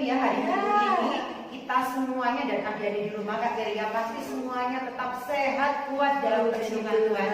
ya hari Minggu ini kita semuanya dan adik-adik di rumah Kak Teri ya pasti semuanya tetap sehat, kuat dalam perlindungan Tuhan.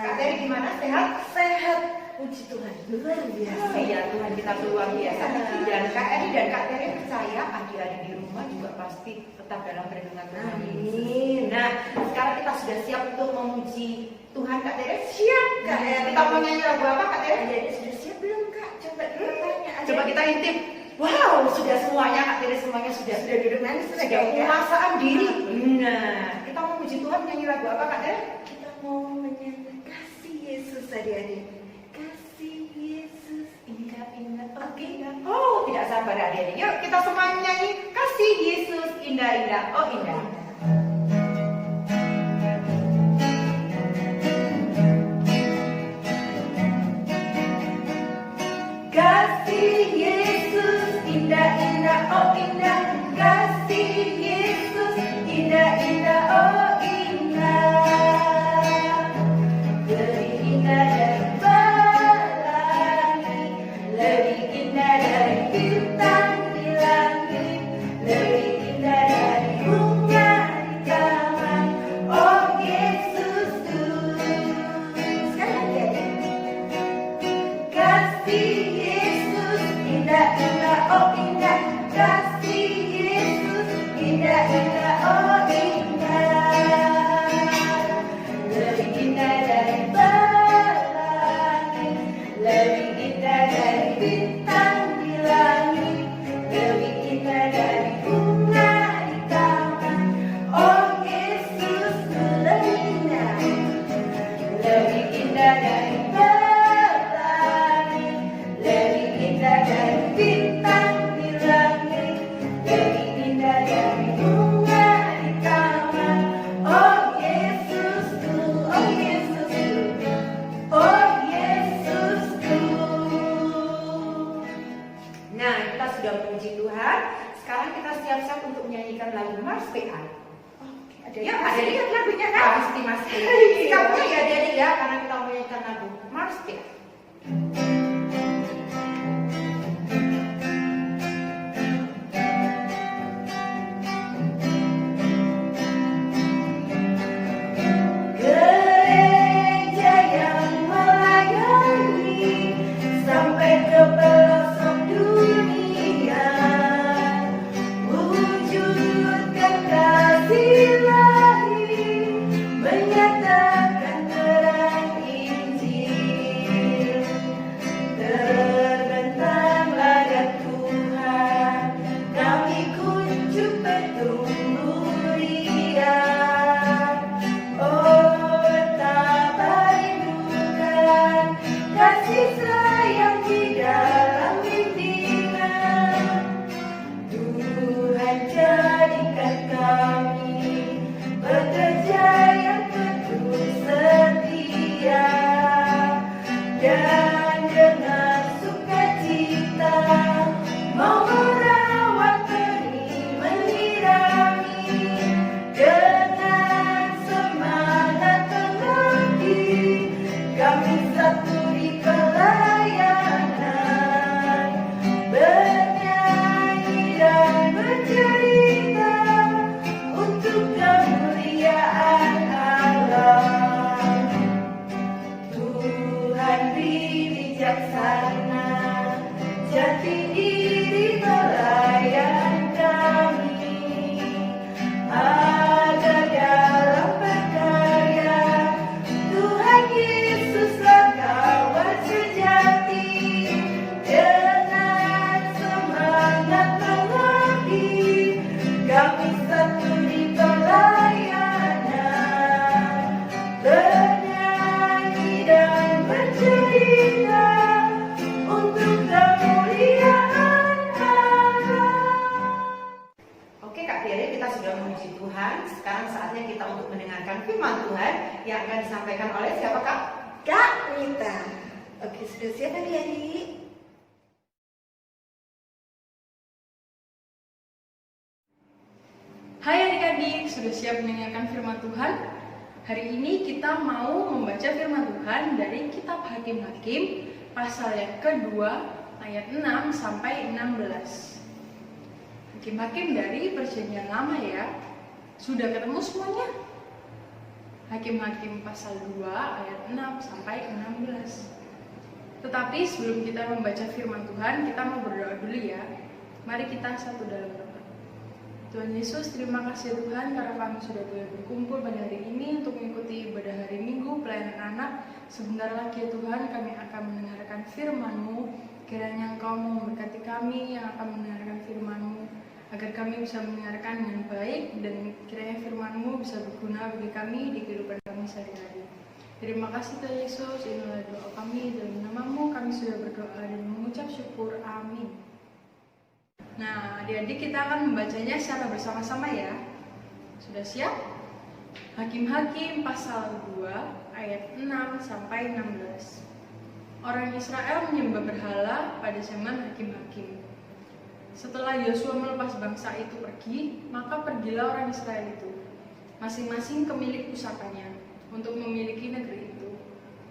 Kak Teri gimana? Sehat? Sehat. Puji Tuhan, luar biasa. Iya, Tuhan kita luar biasa. Dan Kak Eri dan Kak Teri percaya adik-adik di rumah juga pasti tetap dalam perlindungan Tuhan. Amin. Nah, sekarang kita sudah siap untuk memuji Tuhan Kak Teri? Siap Kak Eri. Kita mau nyanyi lagu apa Kak Teri? Adik-adik sudah siap belum Kak? Coba kita tanya. Coba kita intip. Wow, sudah semuanya Kak Teri semuanya sudah duduk manis sudah penguasaan diri. Nah, kita mau memuji Tuhan nyanyi lagu apa Kak Teri? Kita mau menyanyi kasih Yesus adik-adik. Kasih Yesus indah-indah. Oke. Oh, tidak sabar adik-adik. Yuk kita semua nyanyi kasih Yesus indah-indah. Oh indah. Kasih Yesus indah-indah, oh indah. Kasih Yesus indah-indah, oh indah. Lebih indah dari pelangi, lebih indah dari bintang di langit, lebih indah dari bunga di taman. Oh Yesusku. Sekarang kasih Yesus indah-indah, oh indah. Kasih Yesus indah-indah, oh indah. Lebih indah dari pelangi, lebih indah dari bintang di langit, lebih indah dari bunga di taman. Oh Yesus lebih indah, lebih indah dari pelangi, lebih indah dari bintang di langit, lebih indah dari bunga di taman. Oh Yesusku, oh Yesusku, oh Yesusku. Nah, kita sudah memuji Tuhan. Sekarang kita siap-siap untuk menyanyikan lagu Mars PA. Ya, ada lihat lagunya kan? Pasti. Kamu ya, Dedi ya, karena kita mau menyanyikan lagu Mars PA. Gereja yang melayani sampai ke pelosok dunia, wujudkan kasih ilahi, menyatakan terang Injil. Terbentanglah ya Tuhan, kami kunjung bertumbuh riang. Oh, betapa rindukan kasih sayang di dalam bimbingan. Tuhan jadikan kami pekerja yang penuh setia, dan dengan sukacita mau merawat benih menyirami, dengan semangat mengabdi kami satu di pelayanan, bernyanyi dan bercerita untuk kemuliaan Allah. Tuhan bijaksana, jati diri pelayan kami, ada dalam berkarya. Tuhan Yesuslah kawan sejati, dengan semangat mengabdi kami satu di pelayanan, bernyanyi dan bercerita untuk kemuliaan Allah. Oke Kak Teri, kita sudah memuji Tuhan. Sekarang saatnya kita untuk mendengarkan firman Tuhan yang akan disampaikan oleh siapa Kak? Kak Nita. Oke, sudah siap adik-adik? Hai adik-adik, sudah siap mendengarkan firman Tuhan? Hari ini kita mau membaca firman Tuhan dari kitab Hakim-Hakim pasal yang kedua ayat 6 sampai 16. Hakim-hakim dari Perjanjian Lama ya. Sudah ketemu semuanya? Hakim-hakim pasal 2 ayat 6 sampai 16. Tetapi sebelum kita membaca firman Tuhan, kita mau berdoa dulu ya. Mari kita satu dalam doa. Tuhan Yesus, terima kasih Tuhan karena kami sudah boleh berkumpul pada hari ini untuk mengikuti ibadah hari Minggu pelayanan anak. Sebentar lagi ya Tuhan, kami akan mendengarkan firman-Mu. Kiranya Engkau memberkati kami yang akan mendengarkan firman-Mu, agar kami bisa mendengarkan dengan baik dan kiranya firman-Mu bisa berguna bagi kami di kehidupan kami sehari-hari. Terima kasih Tuhan Yesus, inilah doa kami, dalam nama-Mu kami sudah berdoa dan mengucap syukur, amin. Nah, adik-adik kita akan membacanya secara bersama-sama ya. Sudah siap? Hakim-hakim pasal 2 ayat 6 sampai 16. Orang Israel menyembah berhala pada zaman hakim-hakim. Setelah Yosua melepas bangsa itu pergi, maka pergilah orang Israel itu, masing-masing ke milik pusakanya, untuk memiliki negeri itu.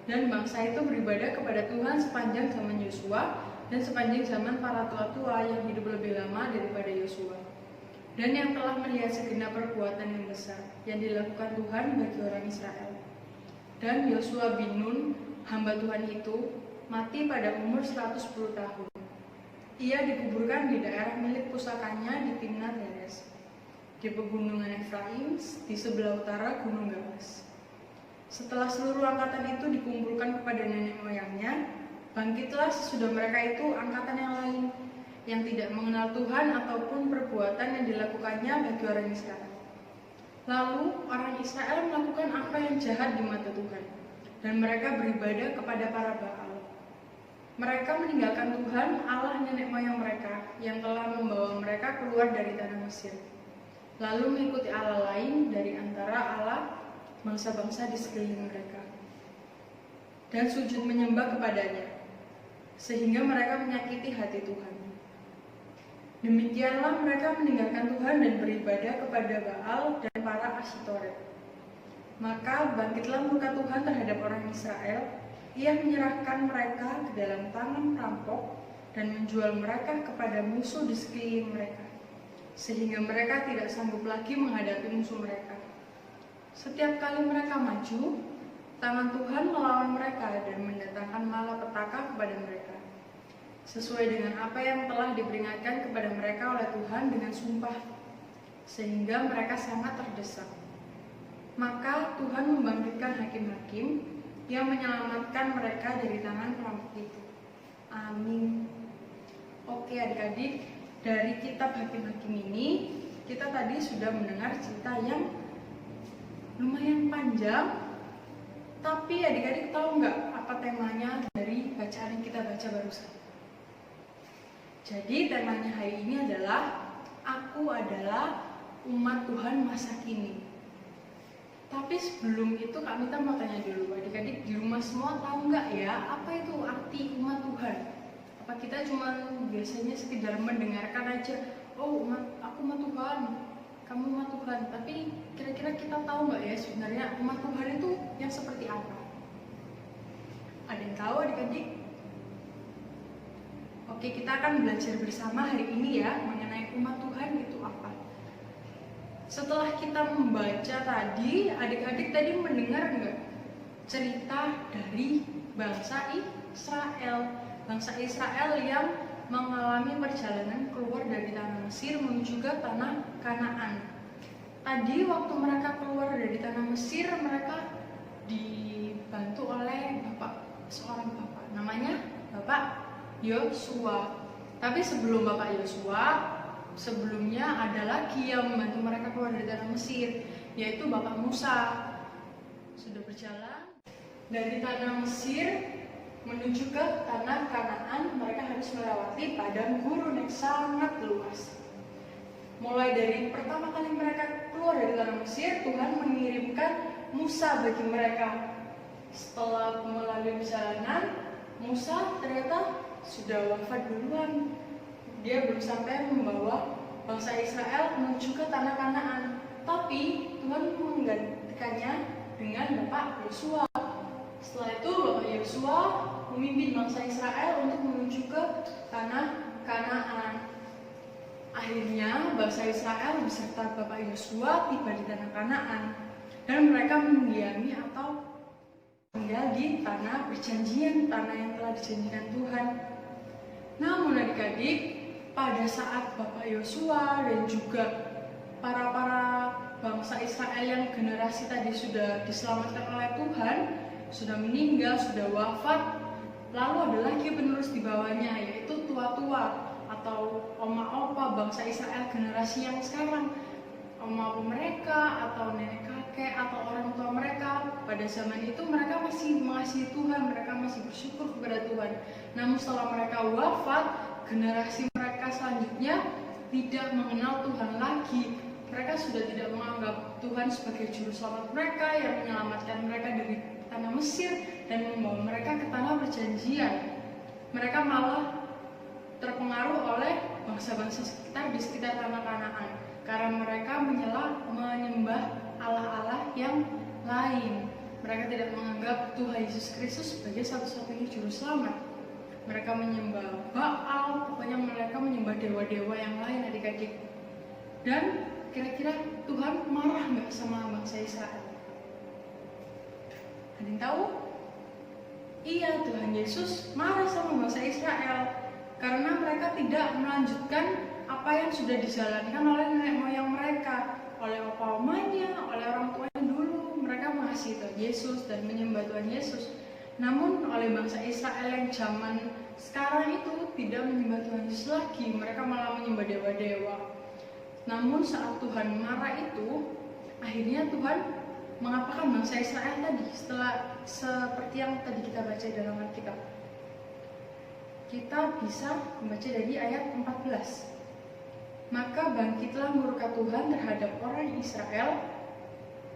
Dan bangsa itu beribadah kepada Tuhan sepanjang zaman Yosua dan sepanjang zaman para tua-tua yang hidup lebih lama daripada Yosua, dan yang telah melihat segenap perbuatan yang besar yang dilakukan Tuhan bagi orang Israel. Dan Yosua bin Nun, hamba Tuhan itu, mati pada umur 110 tahun. Ia dikuburkan di daerah milik pusakanya di Timnat Heres, di pegunungan Efraim, di sebelah utara Gunung Gaas. Setelah seluruh angkatan itu dikumpulkan kepada nenek moyangnya, bangkitlah sesudah mereka itu angkatan yang lain, yang tidak mengenal Tuhan ataupun perbuatan yang dilakukannya bagi orang Israel. Lalu orang Israel melakukan apa yang jahat di mata Tuhan, dan mereka beribadah kepada para Baal. Mereka meninggalkan Tuhan, Allah nenek moyang mereka, yang telah membawa mereka keluar dari tanah Mesir, lalu mengikuti Allah lain dari antara Allah bangsa-bangsa di sekeliling mereka, dan sujud menyembah kepadanya, sehingga mereka menyakiti hati Tuhan. Demikianlah mereka meninggalkan Tuhan dan beribadah kepada Baal dan para Asytoret. Maka bangkitlah murka Tuhan terhadap orang Israel. Ia menyerahkan mereka ke dalam tangan perampok dan menjual mereka kepada musuh di sekeliling mereka, sehingga mereka tidak sanggup lagi menghadapi musuh mereka. Setiap kali mereka maju, tangan Tuhan melawan mereka dan mendatangkan malapetaka kepada mereka, sesuai dengan apa yang telah diperingatkan kepada mereka oleh Tuhan dengan sumpah, sehingga mereka sangat terdesak. Maka Tuhan membangkitkan hakim-hakim yang menyelamatkan mereka dari tangan perampok itu. Amin. Oke adik-adik, dari kitab Hakim-hakim ini kita tadi sudah mendengar cerita yang lumayan panjang. Tapi adik-adik tahu nggak apa temanya dari bacaan yang kita baca barusan? Jadi temanya hari ini adalah Aku adalah umat Tuhan masa kini. Tapi sebelum itu Kak Mita mau tanya dulu, adik-adik di rumah semua tahu nggak ya apa itu arti umat Tuhan? Apa kita cuma biasanya sekedar mendengarkan aja, oh aku umat Tuhan, kamu umat Tuhan, tapi kira-kira kita tahu nggak ya sebenarnya umat Tuhan itu yang seperti apa? Ada yang tahu adik-adik? Oke, kita akan belajar bersama hari ini ya mengenai umat Tuhan itu apa. Setelah kita membaca tadi, adik-adik tadi mendengar nggak cerita dari bangsa Israel? Bangsa Israel yang mengalami perjalanan keluar dari tanah Mesir menuju ke tanah Kanaan. Tadi waktu mereka keluar dari tanah Mesir, mereka dibantu oleh seorang bapak, namanya Bapak Yosua. Tapi sebelum Bapak Yosua, sebelumnya ada lagi yang membantu mereka keluar dari tanah Mesir, yaitu Bapak Musa. Sudah berjalan dari tanah Mesir menuju ke tanah Kanaan, mereka harus melewati padang gurun yang sangat luas. Mulai dari pertama kali mereka keluar dari tanah Mesir, Tuhan mengirimkan Musa bagi mereka. Setelah melalui perjalanan, Musa ternyata sudah wafat duluan. Dia belum sampai membawa bangsa Israel menuju ke tanah Kanaan. Tapi Tuhan menggantikannya dengan Bapak Yosua. Setelah itu Bapak Yosua memimpin bangsa Israel untuk menuju ke tanah Kanaan. Akhirnya bangsa Israel beserta Bapak Yosua tiba di tanah Kanaan dan mereka mendiami atau tinggal di tanah perjanjian, tanah yang telah dijanjikan Tuhan. Namun adik-adik, pada saat Bapak Yosua dan juga para bangsa Israel yang generasi tadi sudah diselamatkan oleh Tuhan, sudah meninggal, sudah wafat, lalu ada lagi penerus di bawahnya, yaitu tua-tua atau oma-opa bangsa Israel generasi yang sekarang. Oma-opa mereka atau nenek kakek atau orang tua mereka pada zaman itu mereka masih mengasihi Tuhan, mereka masih bersyukur kepada Tuhan. Namun setelah mereka wafat, generasi mereka selanjutnya tidak mengenal Tuhan lagi. Mereka sudah tidak menganggap Tuhan sebagai juru selamat mereka yang menyelamatkan mereka dari tanah Mesir dan membawa mereka ke tanah perjanjian. Mereka malah terpengaruh oleh bangsa-bangsa sekitar di sekitar tanah Kanaan karena mereka menyembah Allah-Allah yang lain. Mereka tidak menganggap Tuhan Yesus Kristus sebagai satu-satunya juru selamat. Mereka menyembah Baal, pokoknya mereka menyembah dewa-dewa yang lain, adik-adik. Dan kira-kira Tuhan marah nggak sama bangsa Israel? Ada yang tahu? Iya, Tuhan Yesus marah sama bangsa Israel karena mereka tidak melanjutkan apa yang sudah dijalankan oleh nenek moyang mereka, oleh opa omanya, oleh orang tuanya dulu. Mereka mengasihi Tuhan Yesus dan menyembah Tuhan Yesus. Namun oleh bangsa Israel yang zaman sekarang itu tidak menyembah Tuhan Yesus lagi, mereka malah menyembah dewa-dewa. Namun saat Tuhan marah itu, akhirnya Tuhan mengapakan bangsa Israel tadi setelah seperti yang tadi kita baca dalam Alkitab. Kita bisa membaca dari ayat 14. Maka bangkitlah murka Tuhan terhadap orang Israel.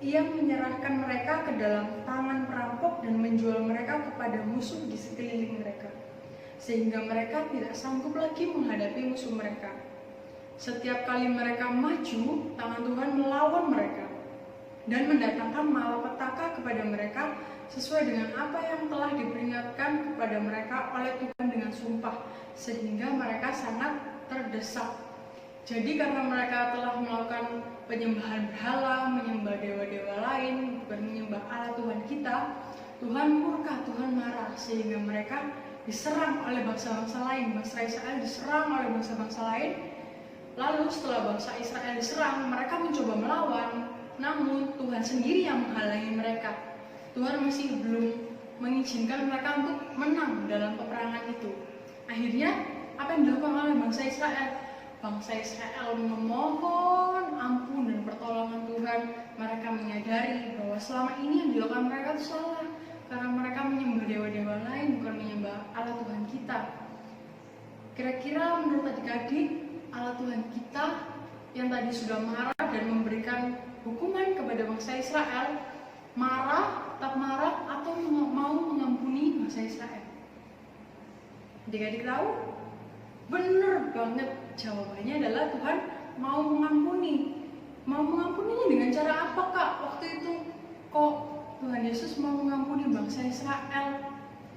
Ia menyerahkan mereka ke dalam tangan perampok dan menjual mereka kepada musuh di sekeliling mereka, sehingga mereka tidak sanggup lagi menghadapi musuh mereka. Setiap kali mereka maju, tangan Tuhan melawan mereka dan mendatangkan malapetaka kepada mereka sesuai dengan apa yang telah diperingatkan kepada mereka oleh Tuhan dengan sumpah, sehingga mereka sangat terdesak. Jadi karena mereka telah melakukan penyembahan berhala, menyembah dewa-dewa lain, bukan menyembah Allah Tuhan kita, Tuhan murka, Tuhan marah, sehingga mereka diserang oleh bangsa-bangsa lain. Bangsa Israel diserang oleh bangsa-bangsa lain. Lalu setelah bangsa Israel diserang, mereka mencoba melawan, namun Tuhan sendiri yang menghalangi mereka. Tuhan masih belum mengizinkan mereka untuk menang dalam peperangan itu. Akhirnya, apa yang dilakukan oleh bangsa Israel? Bangsa Israel memohon ampun dan pertolongan Tuhan. Mereka menyadari bahwa selama ini yang dilakukan mereka itu salah, karena mereka menyembah dewa-dewa lain, bukan menyembah Allah Tuhan kita. Kira-kira menurut adik-adik, Allah Tuhan kita yang tadi sudah marah dan memberikan hukuman kepada bangsa Israel, marah, tetap marah, atau mau mengampuni bangsa Israel? Adik-adik tahu? Benar banget, jawabannya adalah Tuhan mau mengampuni. Mau mengampuninya dengan cara apa, Kak? Waktu itu kok Tuhan Yesus mau mengampuni bangsa Israel?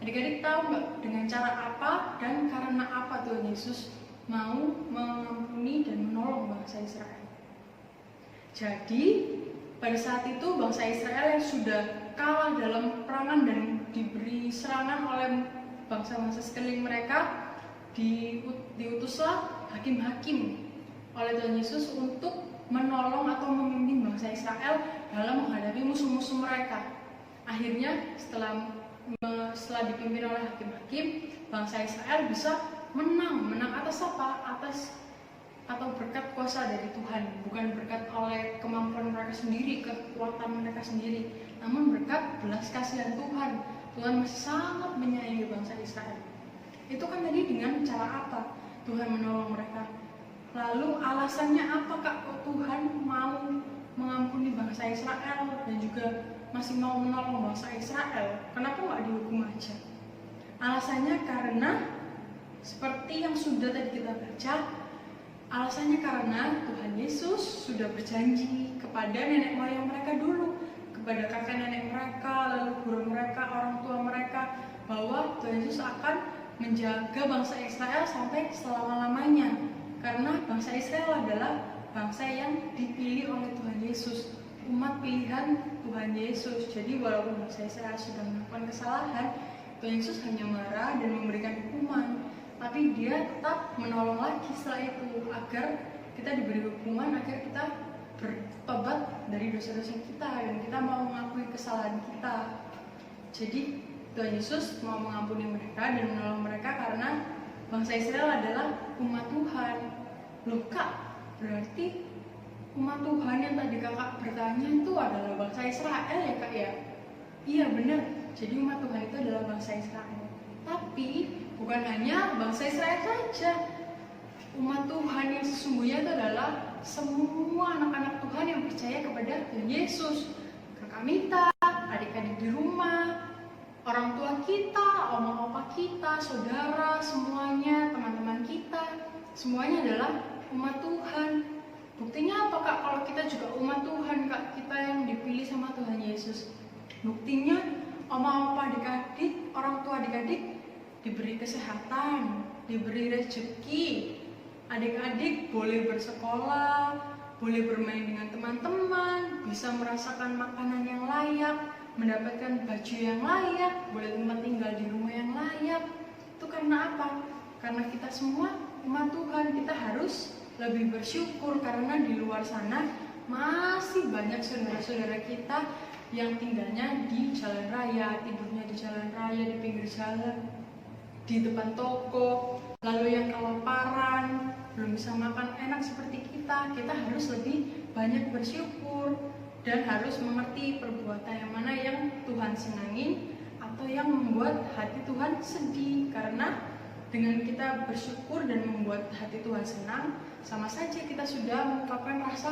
Adik-adik tahu nggak dengan cara apa dan karena apa Tuhan Yesus mau mengampuni dan menolong bangsa Israel? Jadi pada saat itu bangsa Israel yang sudah kalah dalam peperangan dan diberi serangan oleh bangsa-bangsa sekeliling mereka, diutuslah hakim-hakim oleh Tuhan Yesus untuk menolong atau memimpin bangsa Israel dalam menghadapi musuh-musuh mereka. Akhirnya setelah dipimpin oleh hakim-hakim, bangsa Israel bisa menang atas apa? Atau berkat kuasa dari Tuhan, bukan berkat oleh kemampuan mereka sendiri, kekuatan mereka sendiri, namun berkat belas kasihan Tuhan. Tuhan masih sangat menyayangi bangsa Israel. Itu kan tadi dengan cara apa Tuhan menolong mereka? Lalu alasannya apa, Kak? Kok Tuhan mau mengampuni bangsa Israel dan juga masih mau menolong bangsa Israel? Kenapa nggak dihukum aja? Alasannya karena seperti yang sudah tadi kita baca, alasannya karena Tuhan Yesus sudah berjanji kepada nenek moyang mereka dulu, kepada kakek nenek mereka, lalu guru mereka, orang tua mereka, bahwa Tuhan Yesus akan menjaga bangsa Israel sampai selama-lamanya. Karena Karena bangsa Israel adalah bangsa yang dipilih oleh Tuhan Yesus, umat pilihan Tuhan Yesus. Jadi walaupun bangsa Israel sudah melakukan kesalahan, Tuhan Yesus hanya marah dan memberikan hukuman, tapi dia tetap menolong lagi setelah itu agar kita diberi hukuman, agar kita bertobat dari dosa-dosa kita dan kita mau mengakui kesalahan kita. Jadi Tuhan Yesus mau mengampuni mereka dan menolong mereka karena bangsa Israel adalah umat Tuhan. Loh Kak, berarti umat Tuhan yang tadi kakak bertanya itu adalah bangsa Israel ya Kak ya? Iya benar, jadi umat Tuhan itu adalah bangsa Israel. Tapi bukan hanya bangsa Israel saja. Umat Tuhan yang sesungguhnya itu adalah semua anak-anak Tuhan yang percaya kepada Tuhan Yesus. Kakak Mita, adik-adik di rumah, orang tua kita, oma opa kita, saudara, semuanya, teman-teman kita, semuanya adalah umat Tuhan. Buktinya apa Kak? Kalau kita juga umat Tuhan Kak, kita yang dipilih sama Tuhan Yesus. Buktinya oma opa adik-adik, orang tua adik-adik diberi kesehatan, diberi rezeki. Adik-adik boleh bersekolah, boleh bermain dengan teman-teman, bisa merasakan makanan yang layak, mendapatkan baju yang layak, boleh tempat tinggal di rumah yang layak. Itu karena apa? Karena kita semua umat Tuhan. Kita harus lebih bersyukur karena di luar sana masih banyak saudara-saudara kita yang tinggalnya di jalan raya, tidurnya di jalan raya, di pinggir jalan, di depan toko, lalu yang kelaparan, belum bisa makan enak seperti kita. Kita harus lebih banyak bersyukur dan harus mengerti perbuatan yang mana yang Tuhan senangin atau yang membuat hati Tuhan sedih. Karena dengan kita bersyukur dan membuat hati Tuhan senang, sama saja kita sudah mengungkapkan rasa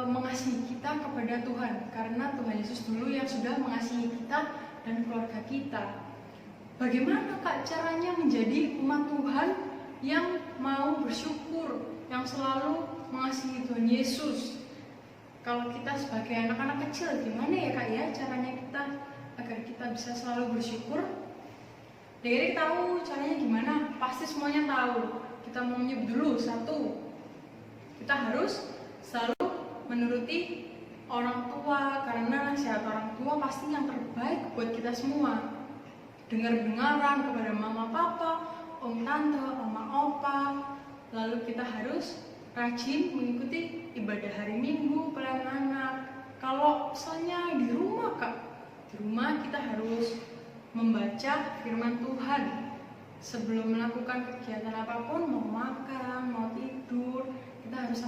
mengasihi kita kepada Tuhan. Karena Tuhan Yesus dulu yang sudah mengasihi kita dan keluarga kita. Bagaimana Kak caranya menjadi umat Tuhan yang mau bersyukur, yang selalu mengasihi Tuhan Yesus? Kalau kita sebagai anak-anak kecil, gimana ya Kak ya caranya kita agar kita bisa selalu bersyukur? Dari tahu caranya gimana? Pasti semuanya tahu. Kita mau nyebut dulu satu. Kita harus selalu menuruti orang tua, karena nasihat orang tua pasti yang terbaik buat kita semua. Dengar-dengaran kepada mama papa, om tante, oma opa. Lalu kita harus rajin mengikuti ibadah hari Minggu pelayanan anak. Kalau misalnya di rumah Kak, di rumah kita harus membaca firman Tuhan sebelum melakukan kegiatan apapun, mau makan, mau tidur. Kita harus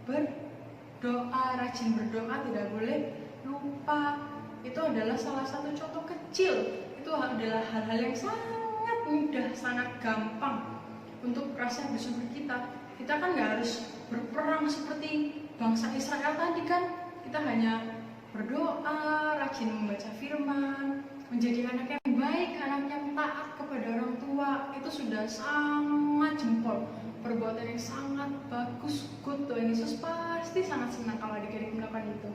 berdoa, rajin berdoa, tidak boleh lupa. Itu adalah salah satu contoh kecil. Itu adalah hal-hal yang sangat mudah, sangat gampang untuk rasa bersyukur kita. Kita kan nggak harus berperang seperti bangsa Israel tadi kan. Kita hanya berdoa, rajin membaca firman, menjadi anak yang baik, anak yang taat kepada orang tua. Itu sudah sangat jempol, perbuatan yang sangat bagus, good. Tuhan Yesus pasti sangat senang kalau adik-adik melakukan itu.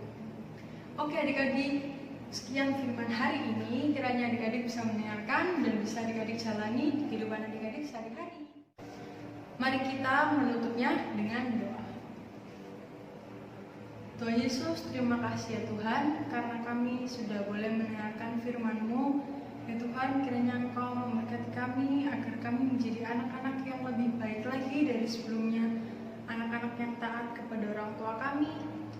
Oke adik-adik, sekian firman hari ini. Kiranya adik-adik bisa mendengarkan dan bisa adik-adik jalani di kehidupan adik-adik sehari-hari. Mari kita menutupnya dengan doa. Tuhan Yesus, terima kasih ya Tuhan, karena kami sudah boleh mendengarkan firman-Mu. Ya Tuhan, kiranya Engkau memberkati kami agar kami menjadi anak-anak yang lebih baik lagi dari sebelumnya. Anak-anak yang taat kepada orang tua kami,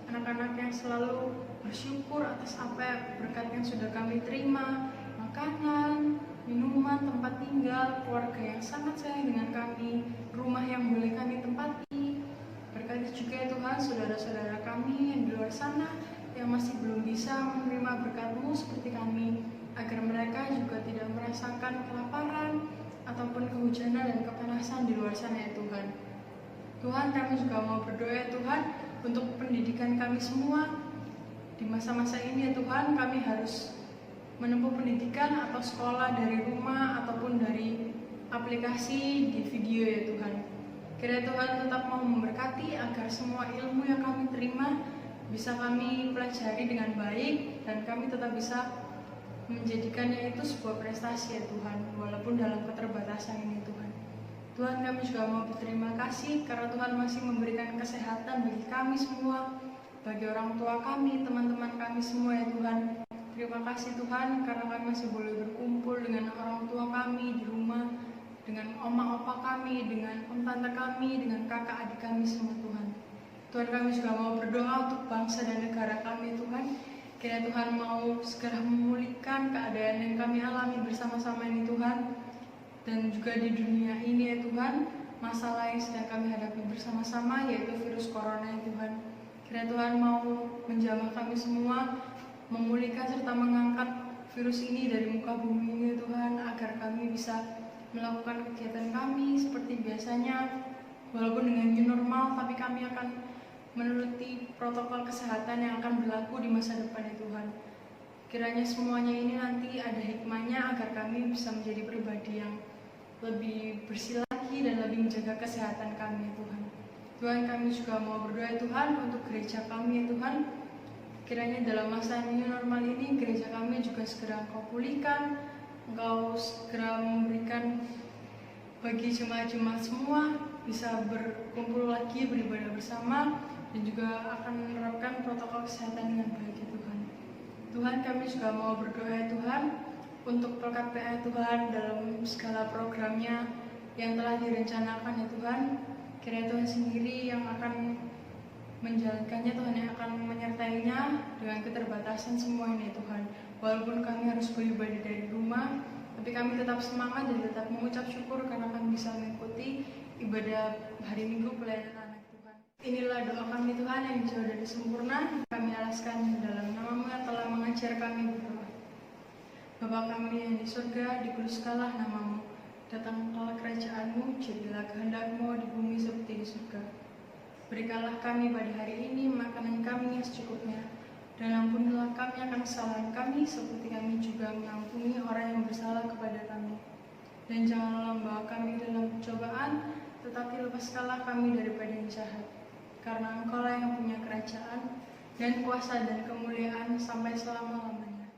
anak-anak yang selalu bersyukur atas apa berkat yang sudah kami terima, makanan, minuman, tempat tinggal, keluarga yang sangat sayang dengan kami, rumah yang boleh kami tempati. Berkati juga ya Tuhan saudara-saudara kami yang di luar sana yang masih belum bisa menerima berkat-Mu seperti kami, agar mereka juga tidak merasakan kelaparan ataupun kehujanan dan kepanasan di luar sana ya Tuhan. Tuhan, kami juga mau berdoa ya Tuhan untuk pendidikan kami semua. Di masa-masa ini ya Tuhan, kami harus menempuh pendidikan atau sekolah dari rumah ataupun dari aplikasi di video ya Tuhan. Kiranya Tuhan tetap mau memberkati agar semua ilmu yang kami terima bisa kami pelajari dengan baik dan kami tetap bisa menjadikannya itu sebuah prestasi ya Tuhan, walaupun dalam keterbatasan ini Tuhan. Tuhan, kami juga mau berterima kasih karena Tuhan masih memberikan kesehatan bagi kami semua, bagi orang tua kami, teman-teman kami semua ya Tuhan. Terima kasih Tuhan karena kami masih boleh berkumpul dengan orang tua kami di rumah, dengan oma opa kami, dengan om tante kami, dengan kakak adik kami semua Tuhan. Tuhan, kami juga mau berdoa untuk bangsa dan negara kami Tuhan. Kiranya Tuhan mau segera memulihkan keadaan yang kami alami bersama-sama ini Tuhan. Dan juga di dunia ini ya Tuhan, masalah yang sedang kami hadapi bersama-sama yaitu virus corona ya Tuhan. Kiranya Tuhan mau menjamah kami semua, memulihkan serta mengangkat virus ini dari muka bumi ini ya Tuhan, agar kami bisa melakukan kegiatan kami seperti biasanya. Walaupun dengan new normal, tapi kami akan menuruti protokol kesehatan yang akan berlaku di masa depan ya Tuhan. Kiranya semuanya ini nanti ada hikmahnya agar kami bisa menjadi pribadi yang lebih bersih lagi dan lebih menjaga kesehatan kami ya Tuhan. Tuhan, kami juga mau berdoa ya Tuhan untuk gereja kami ya Tuhan. Kiranya dalam masa new normal ini gereja kami juga segera Engkau pulihkan, Engkau segera memberikan bagi jemaat-jemaat semua bisa berkumpul lagi beribadah bersama dan juga akan menerapkan protokol kesehatan dengan baik ya Tuhan. Tuhan, kami juga mau berdoa ya Tuhan untuk Pelkat PA Tuhan dalam segala programnya yang telah direncanakan ya Tuhan. Kiranya Tuhan sendiri yang akan menjalankannya, Tuhan yang akan menyertainya dengan keterbatasan semua ini ya Tuhan. Walaupun kami harus beribadah dari rumah, tapi kami tetap semangat dan tetap mengucap syukur karena kami bisa mengikuti ibadah hari Minggu pelayanan anak Tuhan. Inilah doa kami Tuhan yang jauh dari sempurna, kami alaskan dalam nama-Mu yang telah mengajar kami berdoa. Bapa kami yang di surga, dikuduskanlah nama-Mu, datanglah kerajaan-Mu, jadilah kehendak-Mu di bumi seperti di surga. Berikanlah kami pada hari ini makanan kami yang secukupnya, dan ampunilah kami akan kesalahan kami seperti kami juga mengampuni orang yang bersalah kepada kami. Dan janganlah membawa kami dalam pencobaan, tetapi lepaskanlah kami daripada yang jahat. Karena Engkau-lah yang punya kerajaan dan kuasa dan kemuliaan sampai selama-lamanya.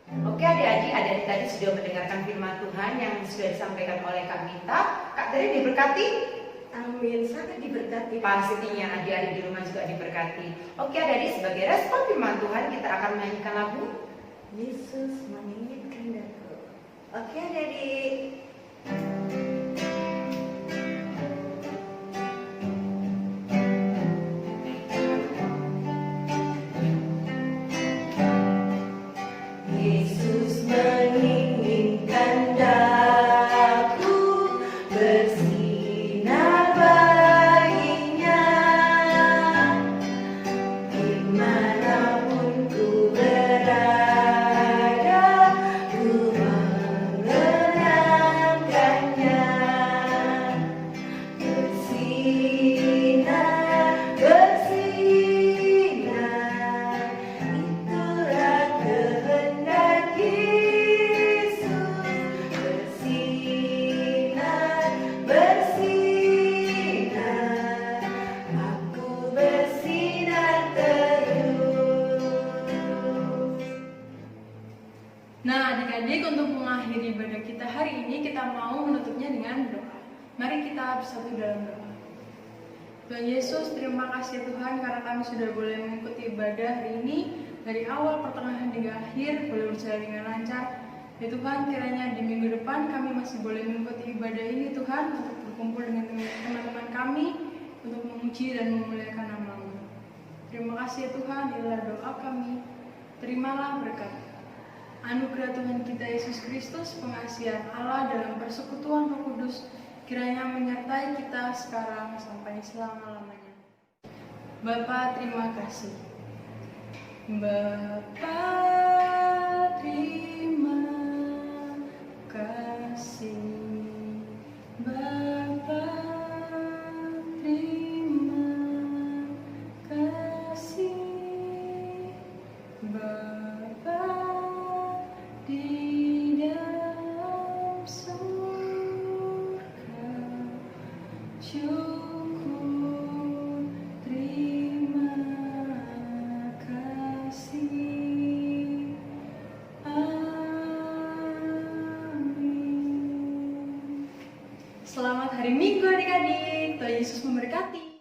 Oke adik-adik tadi sudah mendengarkan firman Tuhan yang sudah disampaikan oleh Kak Mita. Kak Teri diberkati? Amin, sangat diberkati. Pastinya adik-adik di rumah juga diberkati. Oke adik-adik, sebagai respon firman Tuhan kita akan menyanyikan lagu Yesus menginginkan aku. Oke adik-adik. Yesus menginginkan daku bersinar baginya, dimanapun ku berada, ku mengenangkannya. Bersinar, bersinar, itulah kehendak Yesus. Bersinar, bersinar, aku bersinar terus. Nah adik-adik, untuk mengakhiri ibadah kita hari ini, kita mau menutupnya dengan doa. Mari kita bersatu dalam doa. Tuhan Yesus, terima kasih Tuhan karena kami sudah boleh mengikuti ibadah hari ini. Dari awal, pertengahan hingga akhir boleh berjalan dengan lancar. Ya Tuhan, kiranya di minggu depan kami masih boleh mengikuti ibadah ini Tuhan, untuk berkumpul dengan teman-teman kami, untuk memuji dan memuliakan nama-Mu. Terima kasih ya Tuhan, inilah doa kami. Terimalah berkat anugerah Tuhan kita Yesus Kristus, pengasihan Allah dalam persekutuan Roh Kudus, kiranya menyertai kita sekarang sampai selama-lamanya. Bapa, terima kasih. Bapa, terima kasih. Bapa, terima kasih. Bapa di dalam surga, syukur, terima kasih. Amin. Selamat hari Minggu adik-adik. Tuhan Yesus memberkati.